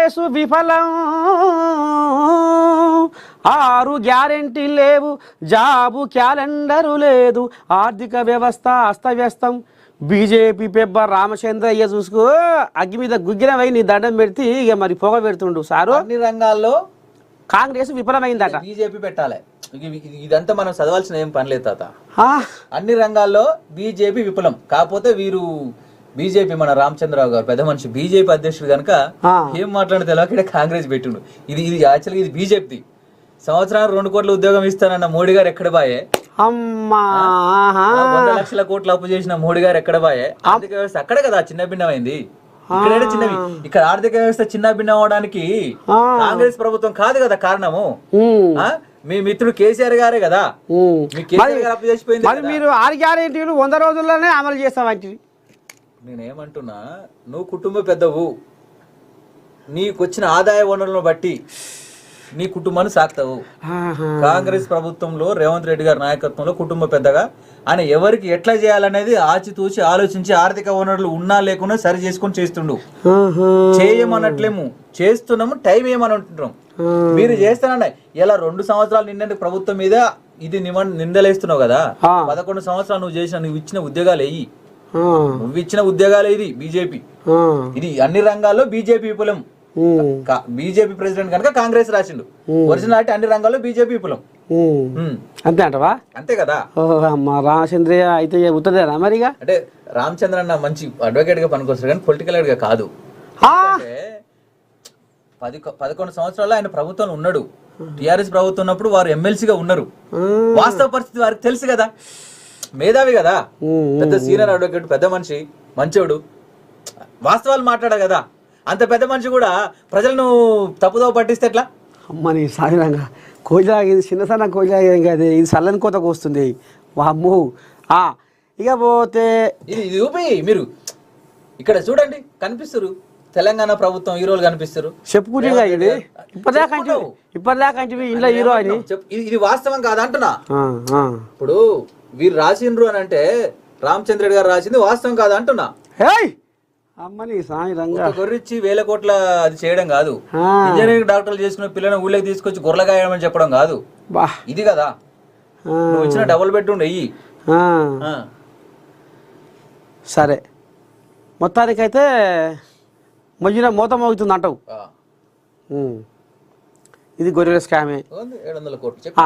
కాంగ్రెసు విఫలం 6 గ్యారెంటీ లేవు job calendar లేదు ఆర్థిక వ్యవస్థ అస్తవ్యస్తం బీజేపీ పెబ్బ రామచంద్రయ్య చూసుకో అగ్గి మీద గుగ్గినవై నీ దండం పెడితే ఇక మరి పొగ పెడుతుండు సారు. అన్ని రంగాల్లో కాంగ్రెస్ విఫలమైందట. బీజేపీ పెట్టాలి. ఇదంతా మనం చదవాల్సిన ఏం పని లేదు తాత. అన్ని రంగాల్లో బీజేపీ విఫలం. కాకపోతే వీరు బీజేపీ మన రామచంద్రరావు గారు పెద్ద మనిషి బీజేపీ అధ్యక్షుడు కనుక ఏం మాట్లాడితే తెలియక కాంగ్రెస్ పెట్టిండు. ఇది యాక్చువల్గా ఇది బీజేపీ. సంవత్సరానికి 2 కోట్ల ఉద్యోగం ఇస్తానన్న మోడీ గారు ఎక్కడ బాయే? 100 లక్షల కోట్లు అప్పు చేసిన మోడీ గారు ఎక్కడ బాయే? ఆర్థిక వ్యవస్థ అక్కడే కదా చిన్న భిన్నమైంది. ఇక్కడైతే చిన్నవి. ఇక్కడ ఆర్థిక వ్యవస్థ చిన్న భిన్నం అవడానికి కాంగ్రెస్ ప్రభుత్వం కాదు కదా కారణము. మీ మిత్రుడు కేసీఆర్ గారే కదా. అప్పు చేసిపోయింది. మీరు 6 గ్యారెంటీలు 100 రోజుల్లోనే అమలు చేస్తామంటే నేనేమంటున్నా, నువ్వు కుటుంబ పెద్దవు, నీకొచ్చిన ఆదాయ వనరులను బట్టి నీ కుటుంబాన్ని సాకుతావు. కాంగ్రెస్ ప్రభుత్వంలో రేవంత్ రెడ్డి గారి నాయకత్వంలో కుటుంబ పెద్దగా ఆయన ఎవరికి ఎట్లా చేయాలనేది ఆచితూచి ఆలోచించి ఆర్థిక వనరులు ఉన్నా లేకున్నా సరి చేసుకొని చేస్తుండు. చేయమన్నట్లేము, చేస్తున్నాము, టైం ఏమని ఉంటున్నాం. మీరు చేస్తానండి. ఇలా 2 సంవత్సరాలు నిన్న ప్రభుత్వం మీద ఇది నిందలేస్తున్నావు కదా. 11 సంవత్సరాలు నువ్వు ఇచ్చిన ఉద్యోగాలు వెయ్యి. నువ్వు ఇచ్చిన ఉద్యోగాలు ఇది బీజేపీ. ఇది అన్ని రంగాల్లో బీజేపీ విఫలం. బీజేపీ ప్రెసిడెంట్ కనుక కాంగ్రెస్ రాసిండు. ఒరిజినాలిటీ అన్ని రంగాల్లో బీజేపీ విఫలం. అంతే అంటవా? అంతే కదా. రామచంద్రయ్య అయితే ఉత్తదేనా మరిగా? అంటే రామచంద్ర అన్న మంచి అడ్వకేట్ గా పనికొస్తాడు కానీ పొలిటికల్ గా కాదు. 11 సంవత్సరాలు ఆయన ప్రభుత్వంలో ఉన్నాడు. టిఆర్ఎస్ ప్రభుత్వం ఉన్నప్పుడు వారు ఎమ్మెల్సీగా ఉన్నారు. వాస్తవ పరిస్థితి వారికి తెలుసు కదా. మేధావి కదా, పెద్ద సీనియర్ అడ్వకేట్, పెద్ద మనిషి, మంచోడు, వాస్తవాలు మాట్లాడా కదా. అంత పెద్ద మనిషి కూడా ప్రజలను తప్పుదోవ పట్టిస్తే ఎట్లా? అమ్మని సాగిరంగా కోయిలాగింది, చిన్న సన్న కోయిలాగింది కదా, ఇది సల్లని కోతకు వస్తుంది. వామ్మో. ఇక పోతే ఇది చూపి మీరు ఇక్కడ చూడండి, కనిపిస్తారు తెలంగాణ ప్రభుత్వం హీరోలు కనిపిస్తారు. చెప్పుకుంటే ఇప్పటిదాకా ఇంట్లో హీరో అని ఇది వాస్తవం కాదంటున్నా. ఇప్పుడు వీరు రాసిండ్రు అని అంటే రామచంద్ర రెడ్డి గారు రాసింది వాస్తవం కాదు అంటున్నా. అమ్మని సాయిరంగా గొర్రెచ్చి 1000 కోట్ల అది చేయడం కాదు. ఇంజనీరింగ్ డాక్టర్లు చేసుకున్న పిల్లలను ఊళ్ళకి తీసుకొచ్చి గొర్రెగాయమని చెప్పడం కాదు. ఇది కదా నువ్వు ఇచ్చిన డబుల్ బెడ్రూమ్ వెయ్యి. సరే, మొత్తానికైతే మధ్యన మూత మోగుతుంది అంటావు. ఇది గొర్రెల స్కామే. 700 కోట్లు చెప్పి